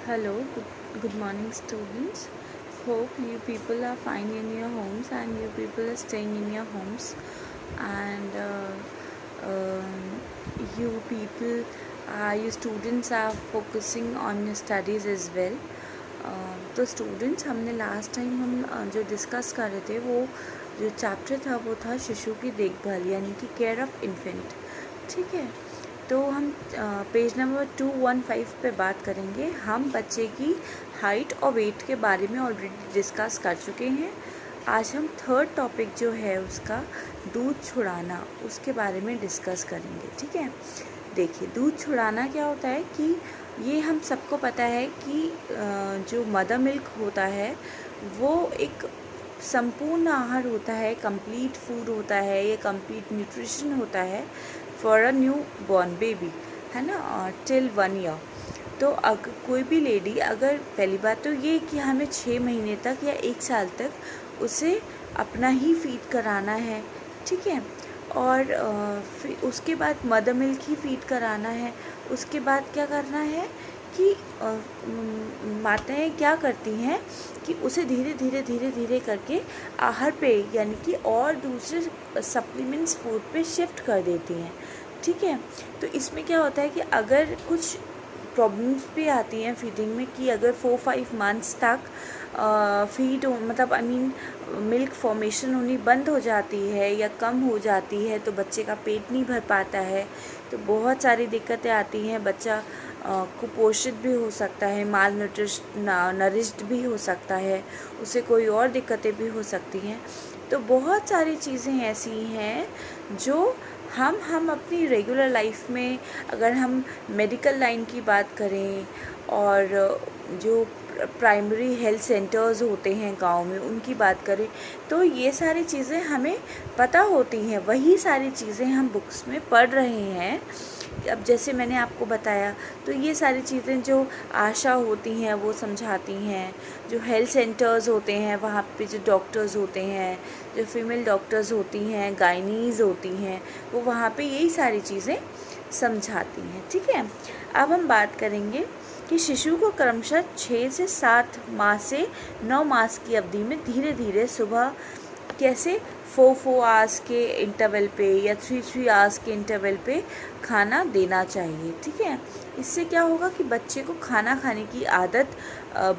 Good morning, students. Hope you people are fine in your homes and you people are staying in your homes. And you people, you students are focusing on your studies as well. तो students, हमने last time हम जो discuss कर रहे थे, वो जो chapter था वो था शिशु की देखभाल, यानी कि केयर ऑफ इन्फेंट. ठीक है, तो हम पेज नंबर 215 पे बात करेंगे. हम बच्चे की हाइट और वेट के बारे में ऑलरेडी डिस्कस कर चुके हैं. आज हम थर्ड टॉपिक जो है उसका दूध छुड़ाना, उसके बारे में डिस्कस करेंगे. ठीक है, देखिए दूध छुड़ाना क्या होता है कि ये हम सबको पता है कि जो मदर मिल्क होता है वो एक संपूर्ण आहार होता है, कंप्लीट फूड होता है, ये कंप्लीट न्यूट्रिशन होता है for a new born baby, है ना, टिल 1 ईयर. तो अगर कोई भी लेडी, अगर पहली बात तो ये कि हमें 6 महीने तक या 1 साल तक उसे अपना ही फीड कराना है. ठीक है, और फिर उसके बाद मदर मिल्क ही फीड कराना है. उसके बाद क्या करना है कि माताएं क्या करती हैं कि उसे धीरे धीरे करके आहार पे, यानी कि और दूसरे सप्लीमेंट्स फूड पे शिफ्ट कर देती हैं. ठीक है, तो इसमें क्या होता है कि अगर कुछ प्रॉब्लम्स भी आती हैं फीडिंग में, कि अगर 4-5 मंथ्स तक फीड मतलब मिल्क फॉर्मेशन होनी बंद हो जाती है या कम हो जाती है, तो बच्चे का पेट नहीं भर पाता है, तो बहुत सारी दिक्कतें आती हैं. बच्चा कुपोषित भी हो सकता है, माल नरिश्ड भी हो सकता है, उसे कोई और दिक्कतें भी हो सकती हैं. तो बहुत सारी चीज़ें ऐसी हैं जो हम अपनी रेगुलर लाइफ में, अगर हम मेडिकल लाइन की बात करें और जो प्राइमरी हेल्थ सेंटर्स होते हैं गांव में उनकी बात करें, तो ये सारी चीज़ें हमें पता होती हैं. वही सारी चीज़ें हम बुक्स में पढ़ रहे हैं. अब जैसे मैंने आपको बताया, तो ये सारी चीज़ें जो आशा होती हैं वो समझाती हैं, जो हेल्थ सेंटर्स होते हैं वहाँ पे जो डॉक्टर्स होते हैं, जो फीमेल डॉक्टर्स होती हैं, गायनीज़ होती हैं, वो वहाँ पे यही सारी चीज़ें समझाती हैं. ठीक है, अब हम बात करेंगे कि शिशु को क्रमशः 6 से 7 माह से 9 मास की अवधि में धीरे धीरे सुबह कैसे 4 आवर्स के इंटरवल पे या 3 आवर्स के इंटरवल पे खाना देना चाहिए. ठीक है, इससे क्या होगा कि बच्चे को खाना खाने की आदत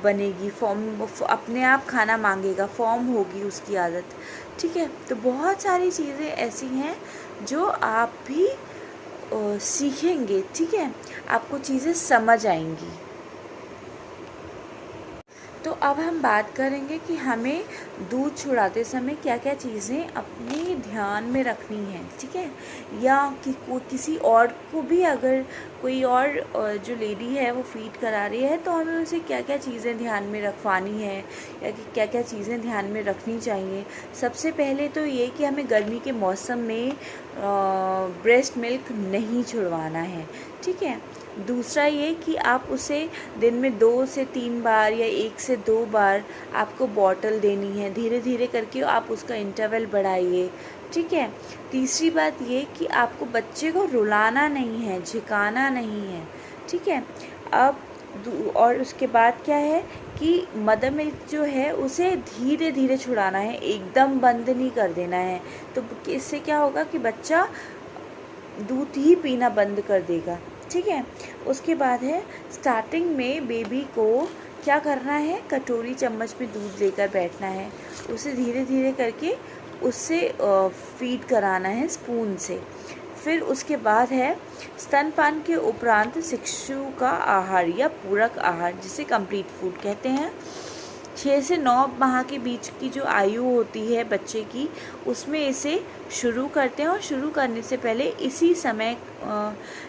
बनेगी, अपने आप खाना मांगेगा, फॉर्म होगी उसकी आदत. ठीक है, तो बहुत सारी चीज़ें ऐसी हैं जो आप भी सीखेंगे. ठीक है, आपको चीज़ें समझ आएंगी. तो अब हम बात करेंगे कि हमें दूध छुड़ाते समय क्या क्या चीज़ें अपने ध्यान में रखनी है. ठीक है, या कि किसी और को भी, अगर कोई और जो लेडी है वो फीड करा रही है, तो हमें उसे क्या क्या चीज़ें ध्यान में रखवानी है या कि क्या क्या चीज़ें ध्यान में रखनी चाहिए. सबसे पहले तो ये कि हमें गर्मी के मौसम में ब्रेस्ट मिल्क नहीं छुड़वाना है. ठीक है, दूसरा ये कि आप उसे दिन में 2 से 3 बार या 1 से 2 बार आपको बॉटल देनी है. धीरे धीरे करके आप उसका इंटरवल बढ़ाइए. ठीक है, तीसरी बात ये कि आपको बच्चे को रुलाना नहीं है, झिकाना नहीं है. ठीक है, अब और उसके बाद क्या है कि मदर मिल्क जो है उसे धीरे धीरे छुड़ाना है, एकदम बंद नहीं कर देना है. तो इससे क्या होगा कि बच्चा दूध ही पीना बंद कर देगा. ठीक है, उसके बाद है स्टार्टिंग में बेबी को क्या करना है, कटोरी चम्मच में दूध लेकर बैठना है, उसे धीरे धीरे करके उससे फीड कराना है स्पून से. फिर उसके बाद है स्तनपान के उपरांत शिशु का आहार या पूरक आहार, जिसे कंप्लीट फूड कहते हैं. 6 से 9 माह के बीच की जो आयु होती है बच्चे की, उसमें इसे शुरू करते हैं, और शुरू करने से पहले इसी समय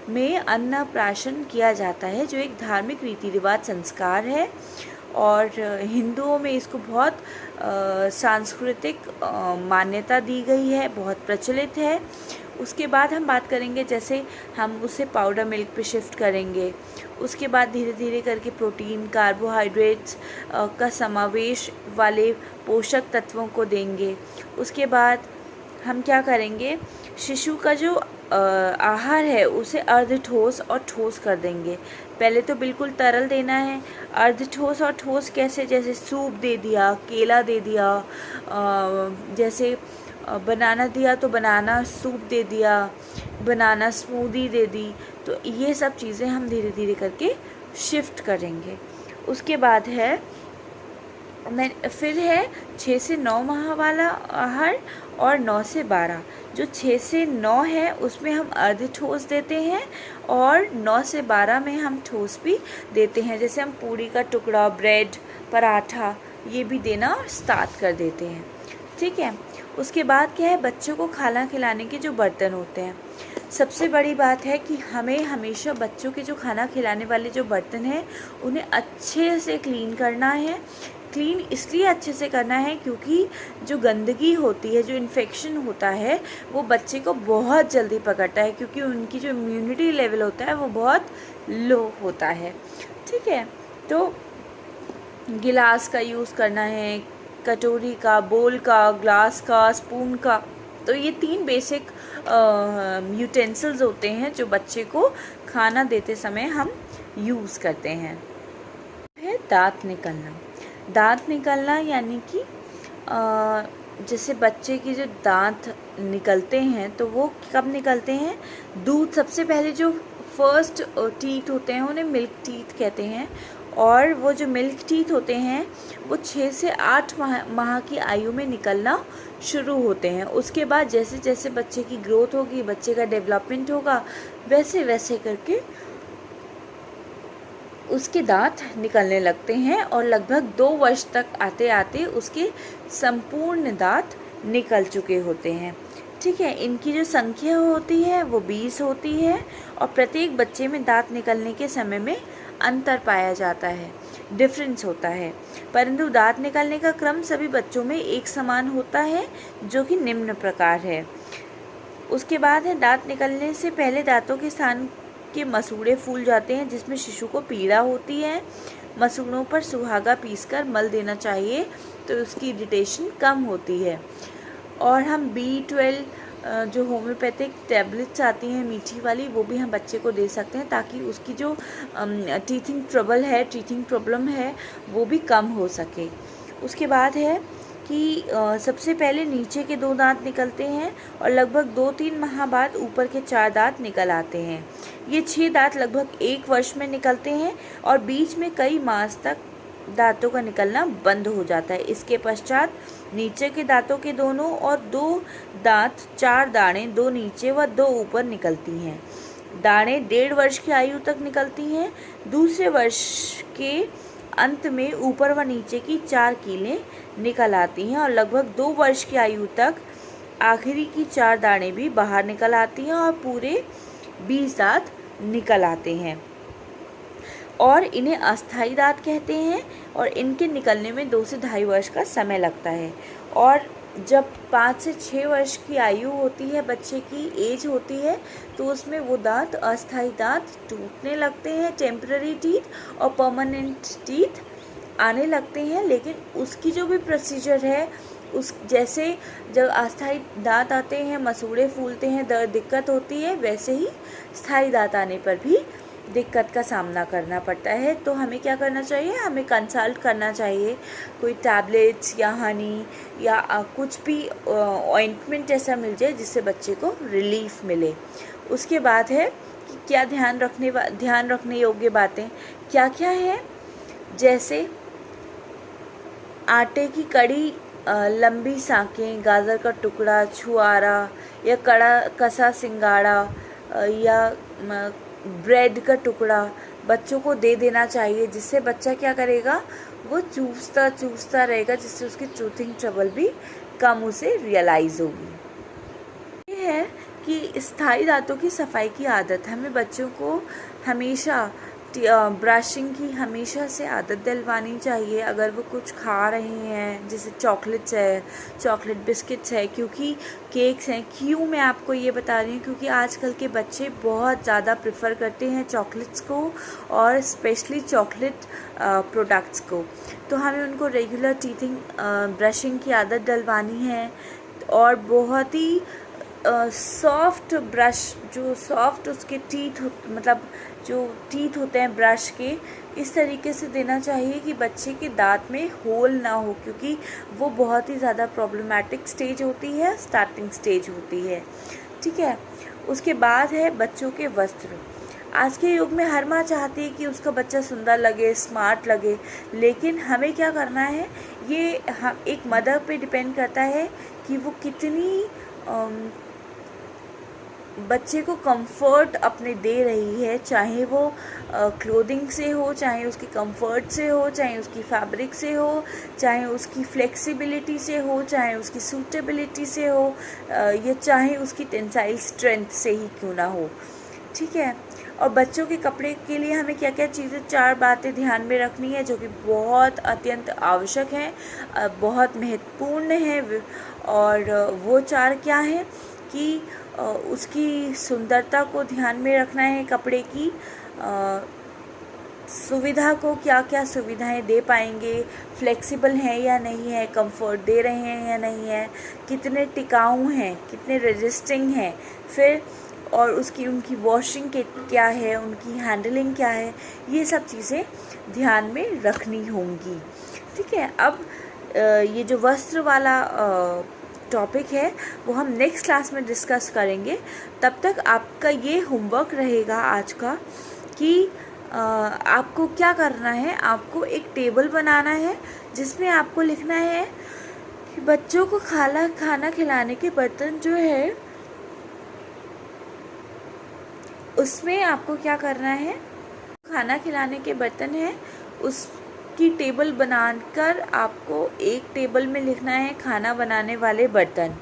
में अन्नप्राशन किया जाता है, जो एक धार्मिक रीति रिवाज संस्कार है, और हिंदुओं में इसको बहुत सांस्कृतिक मान्यता दी गई है, बहुत प्रचलित है. उसके बाद हम बात करेंगे, जैसे हम उसे पाउडर मिल्क पे शिफ्ट करेंगे. उसके बाद धीरे धीरे करके प्रोटीन, कार्बोहाइड्रेट्स का समावेश वाले पोषक तत्वों को देंगे. उसके बाद हम क्या करेंगे, शिशु का जो आहार है उसे अर्ध ठोस और ठोस कर देंगे। पहले तो बिल्कुल तरल देना है। अर्ध ठोस और ठोस कैसे? जैसे सूप दे दिया, केला दे दिया, जैसे बनाना दिया तो बनाना सूप दे दिया, बनाना स्मूदी दे दी। तो ये सब चीज़ें हम धीरे धीरे करके शिफ्ट करेंगे। उसके बाद है फिर है 6 से 9 माह वाला आहार और 9 से 12। जो 6 से 9 है उसमें हम अर्ध ठोस देते हैं और 9 से 12 में हम ठोस भी देते हैं। जैसे हम पूरी का टुकड़ा, ब्रेड, पराठा ये भी देना स्टार्ट कर देते हैं। ठीक है। उसके बाद क्या है, बच्चों को खाना खिलाने के जो बर्तन होते हैं, सबसे बड़ी बात है कि हमें हमेशा बच्चों के जो खाना खिलाने वाले जो बर्तन हैं उन्हें अच्छे से क्लीन करना है। क्लीन इसलिए अच्छे से करना है क्योंकि जो गंदगी होती है, जो इन्फेक्शन होता है, वो बच्चे को बहुत जल्दी पकड़ता है क्योंकि उनकी जो इम्यूनिटी लेवल होता है वो बहुत लो होता है। ठीक है। तो गिलास का यूज़ करना है, कटोरी का, बोल का, ग्लास का, स्पून का। तो ये 3 बेसिक यूटेंसिल्स होते हैं जो बच्चे को खाना देते समय हम यूज़ करते हैं। है दांत निकलना। दांत निकलना यानी कि जैसे बच्चे की जो दांत निकलते हैं तो वो कब निकलते हैं? दूध, सबसे पहले जो फर्स्ट टीथ होते हैं उन्हें मिल्क टीथ कहते हैं, और वो जो मिल्क टीथ होते हैं वो 6 से 8 माह की आयु में निकलना शुरू होते हैं। उसके बाद जैसे जैसे बच्चे की ग्रोथ होगी, बच्चे का डेवलपमेंट होगा, वैसे वैसे करके उसके दांत निकलने लगते हैं और लगभग 2 वर्ष तक आते आते उसके संपूर्ण दांत निकल चुके होते हैं। ठीक है। इनकी जो संख्या होती है वो 20 होती है और प्रत्येक बच्चे में दांत निकलने के समय में अंतर पाया जाता है, डिफरेंस होता है, परंतु दांत निकलने का क्रम सभी बच्चों में एक समान होता है, जो कि निम्न प्रकार है। उसके बाद है दांत निकलने से पहले दांतों के स्थान के मसूड़े फूल जाते हैं, जिसमें शिशु को पीड़ा होती है। मसूड़ों पर सुहागा पीसकर मल देना चाहिए तो उसकी इरिटेशन कम होती है। और हम B12 जो होम्योपैथिक टैबलेट्स आती हैं मीठी वाली, वो भी हम बच्चे को दे सकते हैं ताकि उसकी जो टीथिंग प्रॉब्लम है वो भी कम हो सके। उसके बाद है कि सबसे पहले नीचे के 2 दांत निकलते हैं और लगभग 2-3 माह बाद ऊपर के 4 दांत निकल आते हैं। ये 6 दांत लगभग 1 वर्ष में निकलते हैं और बीच में कई मास तक दांतों का निकलना बंद हो जाता है। इसके पश्चात नीचे के दांतों के दोनों और 2 दांत 4 दाने, 2 नीचे व 2 ऊपर निकलती हैं। दाने 1.5 वर्ष की आयु तक निकलती हैं। दूसरे वर्ष के अंत में ऊपर व नीचे की 4 कीलें निकल आती हैं और लगभग 2 वर्ष की आयु तक आखिरी की 4 दाने भी बाहर निकल आती हैं और पूरे 20 दांत निकल आते हैं और इन्हें अस्थायी दांत कहते हैं और इनके निकलने में 2 से 2.5 वर्ष का समय लगता है। और जब 5 से 6 वर्ष की आयु होती है, बच्चे की एज होती है, तो उसमें वो दांत, अस्थायी दांत टूटने लगते हैं, टेम्पररी टीथ और परमानेंट टीथ आने लगते हैं। लेकिन उसकी जो भी प्रोसीजर है, उस जैसे जब अस्थायी दांत आते हैं, मसूड़े फूलते हैं, दर्द दिक्कत होती है, वैसे ही स्थायी दांत आने पर भी दिक्कत का सामना करना पड़ता है। तो हमें क्या करना चाहिए? हमें कंसल्ट करना चाहिए, कोई टैबलेट्स या हनी या कुछ भी ऑइंटमेंट ऐसा मिल जाए जिससे बच्चे को रिलीफ मिले। उसके बाद है कि क्या ध्यान रखने योग्य बातें क्या क्या है, जैसे आटे की कड़ी, लंबी साँकें, गाजर का टुकड़ा, छुआरा या कसा सिंगाड़ा या ब्रेड का टुकड़ा बच्चों को दे देना चाहिए, जिससे बच्चा क्या करेगा, वो चूसता रहेगा, जिससे उसकी चूथिंग ट्रबल भी कम उसे रियलाइज़ होगी। ये है कि स्थायी दांतों की सफाई की आदत, हमें बच्चों को हमेशा ब्रशिंग की हमेशा से आदत दिलवानी चाहिए। अगर वो कुछ खा रहे हैं, जैसे चॉकलेट्स है, चॉकलेट बिस्किट्स है, क्योंकि केक्स हैं, क्यों मैं आपको ये बता रही हूँ, क्योंकि आजकल के बच्चे बहुत ज़्यादा प्रेफर करते हैं चॉकलेट्स को और स्पेशली चॉकलेट प्रोडक्ट्स को। तो हमें उनको रेगुलर टीथिंग ब्रशिंग की आदत डलवानी है और बहुत ही सॉफ्ट ब्रश, जो सॉफ्ट उसके टीथ मतलब जो टीथ होते हैं ब्रश के, इस तरीके से देना चाहिए कि बच्चे के दांत में होल ना हो, क्योंकि वो बहुत ही ज़्यादा प्रॉब्लमेटिक स्टेज होती है, स्टार्टिंग स्टेज होती है। ठीक है। उसके बाद है बच्चों के वस्त्र। आज के युग में हर माँ चाहती है कि उसका बच्चा सुंदर लगे, स्मार्ट लगे, लेकिन हमें क्या करना है, ये हम एक मदर पे डिपेंड करता है कि वो कितनी बच्चे को कंफर्ट अपने दे रही है, चाहे वो क्लोथिंग से हो, चाहे उसकी कंफर्ट से हो, चाहे उसकी फैब्रिक से हो, चाहे उसकी फ्लेक्सिबिलिटी से हो, चाहे उसकी सूटेबिलिटी से हो, या चाहे उसकी टेंसाइल स्ट्रेंथ से ही क्यों ना हो। ठीक है। और बच्चों के कपड़े के लिए हमें क्या क्या चीज़ें, 4 बातें ध्यान में रखनी है जो कि बहुत अत्यंत आवश्यक हैं, बहुत महत्वपूर्ण है। और वो 4 क्या हैं कि उसकी सुंदरता को ध्यान में रखना है, कपड़े की सुविधा को, क्या क्या सुविधाएं दे पाएंगे, फ्लेक्सिबल हैं या नहीं है, कंफर्ट दे रहे हैं या नहीं है, कितने टिकाऊ हैं, कितने रेजिस्टिंग हैं, फिर और उनकी वॉशिंग के क्या है, उनकी हैंडलिंग क्या है, ये सब चीज़ें ध्यान में रखनी होंगी। ठीक है। अब ये जो वस्त्र वाला टॉपिक है वो हम नेक्स्ट क्लास में डिस्कस करेंगे। तब तक आपका ये होमवर्क रहेगा आज का कि आपको क्या करना है, आपको एक टेबल बनाना है जिसमें आपको लिखना है कि बच्चों को खाना खिलाने के बर्तन जो है उसमें आपको क्या करना है, खाना खिलाने के बर्तन है उसकी टेबल बनाकर आपको एक टेबल में लिखना है खाना बनाने वाले बर्तन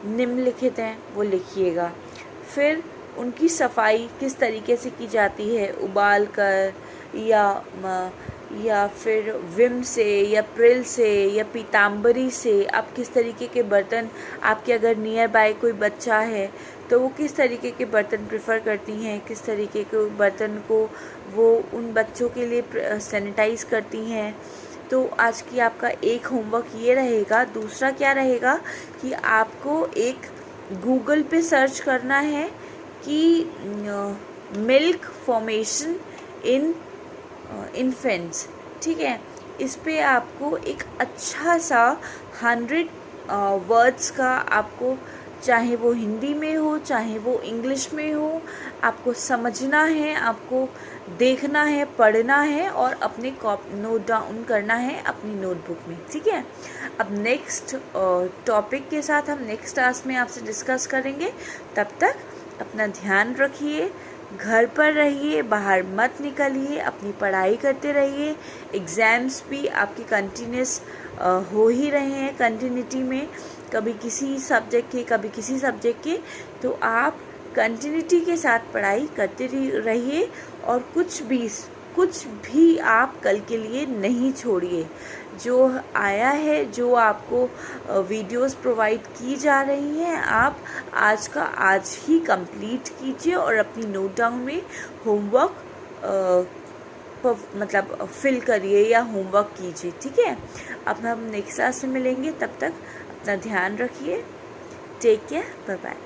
निम्नलिखित हैं, वो लिखिएगा। फिर उनकी सफाई किस तरीके से की जाती है, उबाल कर या फिर विम से या प्रिल से या पीताम्बरी से, आप किस तरीके के बर्तन, आपके अगर नियर बाय कोई बच्चा है तो वो किस तरीके के बर्तन प्रेफर करती हैं, किस तरीके के बर्तन को वो उन बच्चों के लिए सैनिटाइज करती हैं। तो आज की आपका एक होमवर्क ये रहेगा। दूसरा क्या रहेगा कि आपको एक गूगल पे सर्च करना है कि मिल्क फॉर्मेशन इन इन्फेंट्स। ठीक है। इस पे आपको एक अच्छा सा 100 वर्ड्स का, आपको चाहे वो हिंदी में हो चाहे वो इंग्लिश में हो, आपको समझना है, आपको देखना है, पढ़ना है और अपने नोट डाउन करना है अपनी नोटबुक में। ठीक है। अब नेक्स्ट टॉपिक के साथ हम नेक्स्ट क्लास में आपसे डिस्कस करेंगे। तब तक अपना ध्यान रखिए, घर पर रहिए, बाहर मत निकलिए, अपनी पढ़ाई करते रहिए। एग्ज़ाम्स भी आपके कंटिन्यूस हो ही रहे हैं, कंटिन्यूटी में, कभी किसी सब्जेक्ट के कभी किसी सब्जेक्ट के। तो आप कंटिन्यूटी के साथ पढ़ाई करते रहिए और कुछ भी आप कल के लिए नहीं छोड़िए। जो आया है, जो आपको वीडियोस प्रोवाइड की जा रही हैं, आप आज का आज ही कंप्लीट कीजिए और अपनी नोट डाउन में होमवर्क मतलब फिल करिए या होमवर्क कीजिए। ठीक है। अब हम नेक्स्ट क्लास में मिलेंगे, तब तक अपना ध्यान रखिए। Take care, bye bye.